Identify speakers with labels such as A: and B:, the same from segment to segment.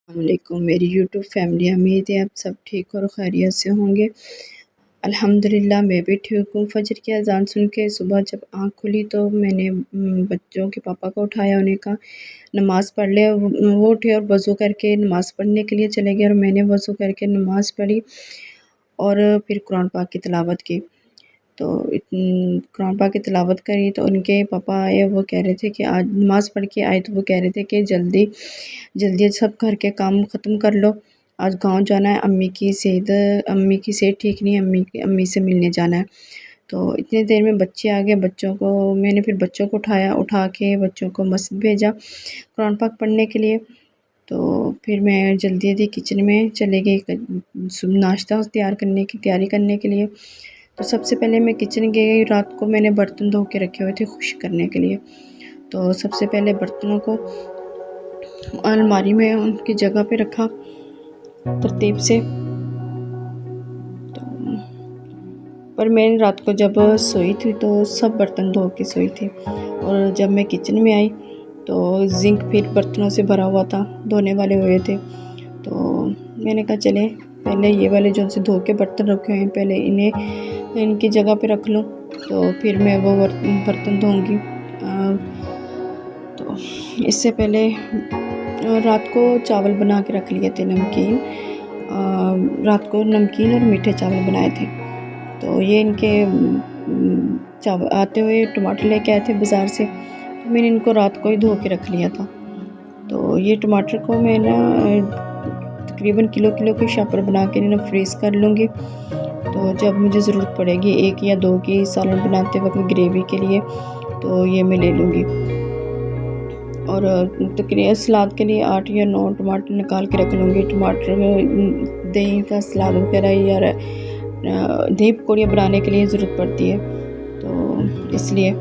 A: वालेकुम मेरी YouTube family. उम्मीद है आप सब ठीक और खैरियत से होंगे। अल्हम्दुलिल्लाह मैं भी ठीक हूँ। फजर की अज़ान सुन के सुबह जब आँख खुली तो मैंने बच्चों के पापा को उठाया, उन्हें कहा नमाज़ पढ़ ले। वो उठे और वज़ू करके नमाज़ पढ़ने के लिए चले गए और मैंने वज़ू करके नमाज़ पढ़ी और फिर कुरान पाक की तिलावत की। तो कुरान पाक की तिलावत करी तो उनके पापा आए, वो कह रहे थे कि आज नमाज़ पढ़ के आए तो वो कह रहे थे कि जल्दी जल्दी सब घर के काम ख़त्म कर लो, आज गाँव जाना है, अम्मी की सेहत ठीक नहीं है, अम्मी से मिलने जाना है। तो इतनी देर में बच्चे आ गए, मैंने फिर बच्चों को उठा के बच्चों को मस्जिद भेजा कुरान पाक पढ़ने के लिए। तो फिर मैं जल्दी किचन में चली गई नाश्ता तैयार करने की तैयारी करने के लिए। तो सबसे पहले मैं किचन गई, रात को मैंने बर्तन धो के रखे हुए थे खुश्क करने के लिए। तो सबसे पहले बर्तनों को अलमारी में उनकी जगह पे रखा तरतीब से। तो पर मैंने रात को जब सोई थी तो सब बर्तन धो के सोई थी और जब मैं किचन में आई तो जिंक फिर बर्तनों से भरा हुआ था, धोने वाले हुए थे। तो मैंने कहा चले पहले ये वाले जो से धो के बर्तन रखे हुए हैं पहले इन्हें इनकी जगह पे रख लूँ, तो फिर मैं वो बर्तन धोऊंगी। तो इससे पहले रात को चावल बना के रख लिए थे, रात को नमकीन और मीठे चावल बनाए थे। तो ये इनके चावल आते हुए टमाटर लेके आए थे बाज़ार से, तो मैंने इनको रात को ही धो के रख लिया था। तो ये टमाटर को मैं ना तकरीबन किलो के शापर बना के ना फ्रीज़ कर लूँगी। तो जब मुझे ज़रूरत पड़ेगी 1 या 2 की सालन बनाते वक्त ग्रेवी के लिए तो ये मैं ले लूँगी। और तकरीबन सलाद के लिए 8 या 9 टमाटर निकाल के रख लूँगी। टमाटर दही का सलाद वगैरह या दही पकौड़ियाँ बनाने के लिए ज़रूरत पड़ती है, तो इसलिए।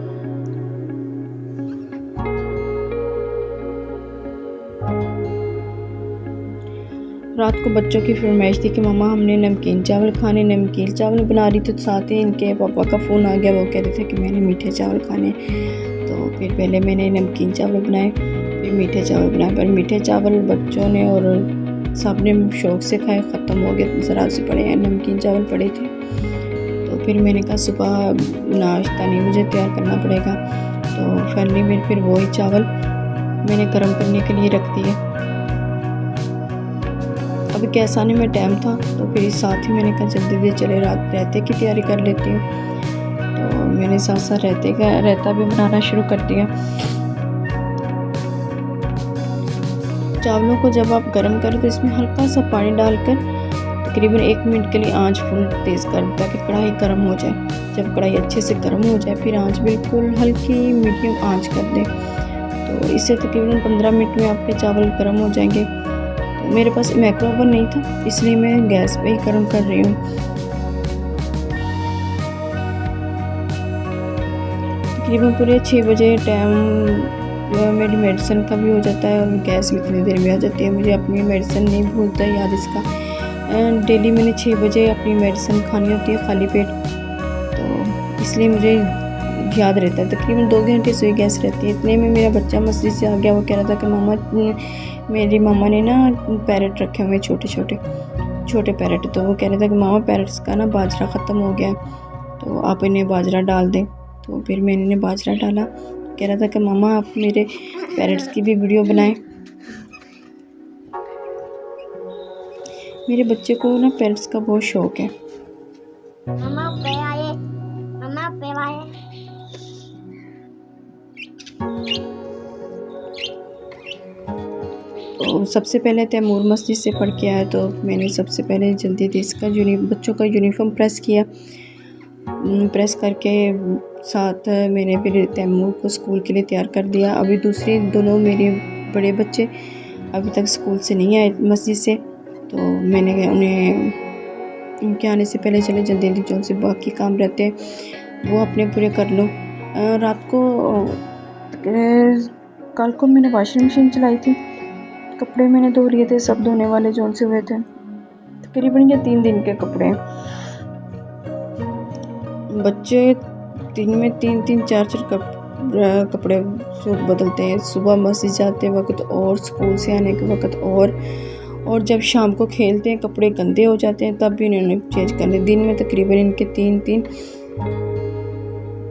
A: रात को बच्चों की फरमाइश थी कि मम्मा हमने नमकीन चावल खाने, नमकीन चावल बना रही थी तो साथ ही इनके पापा का फ़ोन आ गया, वो कह रहे थे कि मैंने मीठे चावल खाने। तो फिर पहले मैंने नमकीन चावल बनाए फिर मीठे चावल बनाए, पर मीठे चावल बच्चों ने और सब ने शौक़ से खाए, ख़त्म हो गए, ज़रा से पड़े हैं, नमकीन चावल पड़े थे। तो फिर मैंने कहा सुबह नाश्ता नहीं मुझे तैयार करना पड़ेगा, तो फाइनली मैं फिर वही चावल मैंने गर्म करने के लिए रख दिए। अभी गैस आने में टाइम था तो फिर साथ ही मैंने कहा जल्दी चले रायते की तैयारी कर लेती हूँ। तो मैंने साथ साथ रायता भी बनाना शुरू कर दिया। चावलों को जब आप गर्म करें तो इसमें हल्का सा पानी डालकर तकरीबन 1 मिनट के लिए आंच फुल तेज़ कर ताकि कढ़ाई गर्म हो जाए। जब कढ़ाई अच्छे से गर्म हो जाए फिर आंच बिल्कुल हल्की मीडियम आंच कर दें। तो इससे तकरीबन 15 मिनट में आपके चावल गर्म हो जाएंगे। तो मेरे पास माइक्रो ओवन नहीं था इसलिए मैं गैस पे ही गर्म कर रही हूँ। तकरीबन पूरे 6 बजे टाइम मेरी मेडिसिन का भी हो जाता है और गैस भी इतनी देर में आ जाती है। मुझे अपनी मेडिसिन नहीं भूलता याद इसका। डेली मैंने 6 बजे अपनी मेडिसिन खानी होती है खाली पेट, तो इसलिए मुझे याद रहता है। तकरीबन 2 घंटे से गैस रहती है। इतने में मेरा बच्चा मस्जिद से आ गया, वो कह रहा था कि मम्मा मेरी मम्मा ने ना पैरेट रखे हुए छोटे पैरेट, तो वो कह रहा था कि मामा पैरेट्स का ना बाजरा ख़त्म हो गया तो आप इन्हें बाजरा डाल दें। तो फिर मैंने इन्हें बाजरा डाला। कह रहा था कि मामा आप मेरे पैरेट्स की भी वीडियो बनाएं। मेरे बच्चे को ना पैरेट्स का बहुत शौक़ है। तो सबसे पहले तैमूर मस्जिद से पढ़ के आया तो मैंने सबसे पहले जल्दी इसका बच्चों का यूनिफॉर्म प्रेस किया। प्रेस करके साथ मैंने फिर तैमूर को स्कूल के लिए तैयार कर दिया। अभी दूसरे दोनों मेरे बड़े बच्चे अभी तक स्कूल से नहीं आए मस्जिद से, तो मैंने उन्हें उनके आने से पहले चले जल्दी जो से बाकी काम रहते हैं वो अपने पूरे कर लो। रात को कल को मैंने वॉशिंग मशीन चलाई थी, कपड़े मैंने धो लिए थे, सब धोने वाले जो से हुए थे। तकरीबन ये 3 दिन के कपड़े हैं। बच्चे दिन में 3-3 4-4 कपड़े बदलते हैं, सुबह मस्जिद जाते वक्त और स्कूल से आने के वक्त और और जब शाम को खेलते हैं कपड़े गंदे हो जाते हैं तब भी इन्होंने चेंज करने। दिन में तकरीबन इनके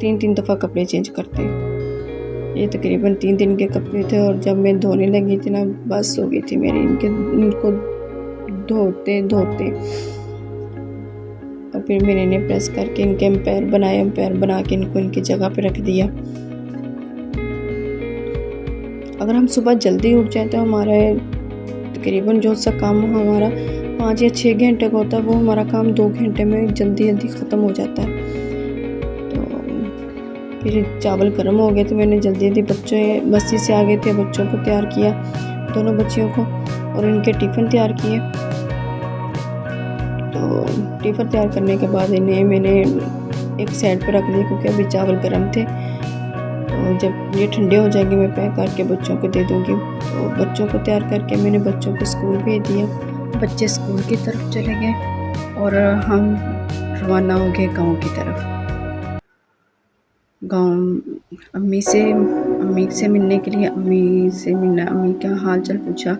A: तीन दफ़ा कपड़े चेंज करते हैं। ये तकरीबन 3 दिन के कपड़े थे और जब मैं धोने लगी थी ना बस हो गई थी मेरी इनको धोते धोते। और फिर मैंने इन्हें प्रेस करके इनके एम्पायर बना के इनको इनकी जगह पे रख दिया। अगर हम सुबह जल्दी उठ जाए तो हमारा तकरीबन जो सा काम हमारा 5 या 6 घंटे का होता है वो हमारा काम 2 घंटे में जल्दी ख़त्म हो जाता है। तो फिर चावल गर्म हो गए तो मैंने जल्दी बच्चे बस्ती से आ गए थे, बच्चों को तैयार किया, दोनों बच्चियों को, और इनके टिफ़िन तैयार किए। तो टिफ़िन तैयार करने के बाद इन्हें मैंने एक साइड पर रख दिया क्योंकि अभी चावल गर्म थे। तो जब ये ठंडे हो जाएंगे मैं पैक करके बच्चों को दे दूँगी। तो बच्चों को तैयार करके मैंने बच्चों को स्कूल भेज दिया। बच्चे स्कूल की तरफ चले गए और हम रवाना हो गए गांव की तरफ। गांव अम्मी से मिलने के लिए, अम्मी का हाल चाल पूछा,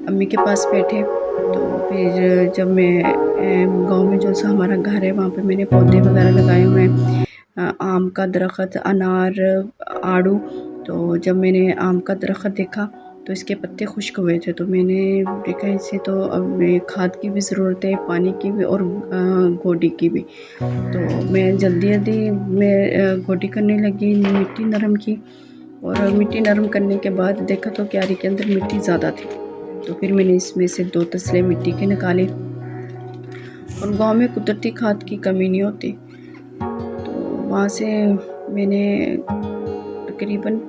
A: अम्मी के पास बैठे। तो फिर जब मैं गांव में जो सा हमारा घर है वहाँ पे मैंने पौधे वगैरह लगाए हुए हैं, आम का दरख्त, अनार, आड़ू। तो जब मैंने आम का दरख्त देखा तो इसके पत्ते खुश्क हुए थे, तो मैंने देखा इसे तो अब खाद की भी ज़रूरत है, पानी की भी और गोडी की भी। तो मैं जल्दी मैं गोडी करने लगी, मिट्टी नरम की, और मिट्टी नरम करने के बाद देखा तो क्यारी के अंदर मिट्टी ज़्यादा थी। तो फिर मैंने इसमें से 2 तसले मिट्टी के निकाले। और गांव में कुदरती खाद की कमी नहीं होती, तो वहाँ से मैंने तकरीबन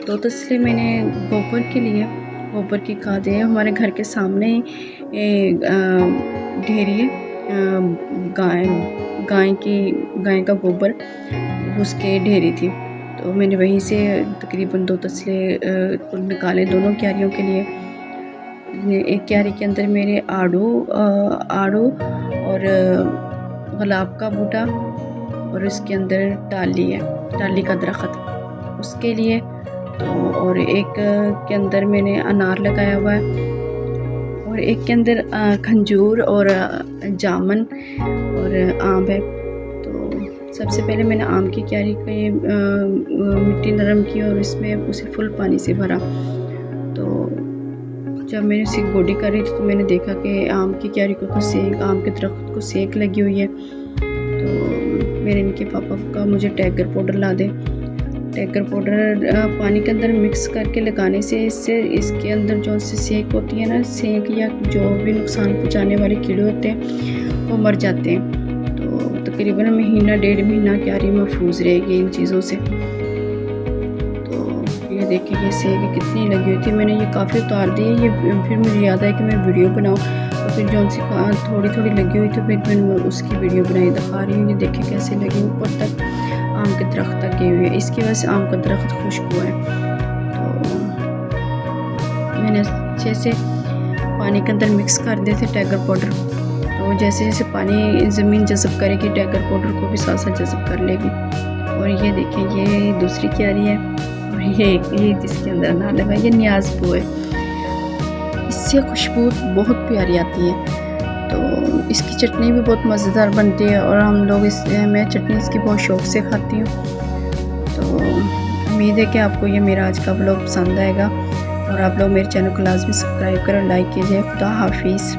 A: 2 तसले मैंने गोबर के लिए, गोबर की खाद है हमारे घर के सामने ही ढेरी है, गाय का गोबर, उसके ढेरी थी। तो मैंने वहीं से तकरीबन 2 तसले निकाले दोनों क्यारियों के लिए। एक क्यारी के अंदर मेरे आड़ू और गुलाब का बूटा, और इसके अंदर टाली का दरख्त उसके लिए। तो और एक के अंदर मैंने अनार लगाया हुआ है, और एक के अंदर खजूर और जामुन और आम है। तो सबसे पहले मैंने आम की क्यारी को मिट्टी नरम की और इसमें उसे फुल पानी से भरा। तो जब मैंने उसे गोडी करी तो मैंने देखा कि आम की क्यारी को आम के दरख्त को सेक लगी हुई है। तो मेरे इनके पापा का मुझे टैगर पाउडर ला दे। टैगर पाउडर पानी के अंदर मिक्स करके लगाने से इसके अंदर जो से सेक होती है ना, सेक या जो भी नुकसान पहुँचाने वाले कीड़े होते हैं वो मर जाते हैं। तो तकरीबन महीना 1.5 महीना क्यारी महफूज रहेगी इन चीज़ों से। ये देखिए ये सेक कितनी लगी हुई थी, मैंने ये काफ़ी उतार दी है। ये फिर मुझे याद आया कि मैं वीडियो बनाऊँ, तो फिर जो सी थोड़ी लगी हुई थी फिर मैंने उसकी वीडियो बनाई, दिखा रही हूँ। ये देखिए कैसे लगी ऊपर तक, आम के दरख्त तक गई हुई है। इसकी वजह से आम का दरख्त खुश्क हुआ है। तो मैंने अच्छे से पानी के अंदर मिक्स कर दिए थे टैगर पाउडर। तो जैसे जैसे पानी ज़मीन जज़ब करेगी टैगर पाउडर को भी साथ साथ जज़ब कर लेगी। और ये देखिए ये दूसरी क्यारी है, और ये जिसके अंदर अनार लगा, ये न्याज़बू है। इससे खुशबू बहुत प्यारी आती है। तो इसकी चटनी भी बहुत मज़ेदार बनती है, और हम लोग मैं चटनी इसकी बहुत शौक़ से खाती हूँ। तो उम्मीद है कि आपको ये मेरा आज का व्लॉग पसंद आएगा, और आप लोग मेरे चैनल को लाजमी सब्सक्राइब करें, लाइक कीजिए। खुदा हाफिज़।